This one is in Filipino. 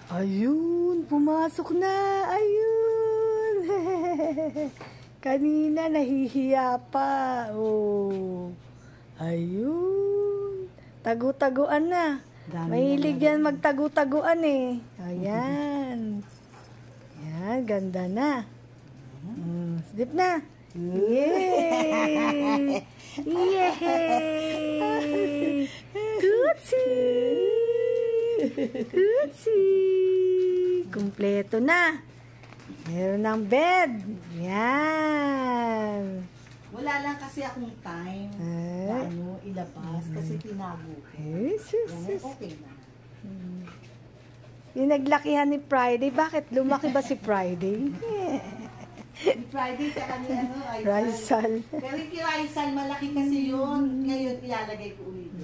Ayun, pumasok na. Ayun. Kanina nahihiya pa. Oh. Ayun. Tagu-taguan na. Mahilig yan magtagu-taguan eh. Ayan. Ayan, ganda na. Slip na. Yay! Yay! Tootsie! Tootsie! Kumpleto na. Meron ng bed. Yan. Wala lang kasi akong time na ilabas kasi tinago ko. Yan, okay na. Yung naglakihan ni Friday, bakit? Lumaki ba si Friday? Ni Friday ka ni Raisal. Pero yung kay Raisal, malaki kasi yun. Ngayon, ilalagay ko ulit.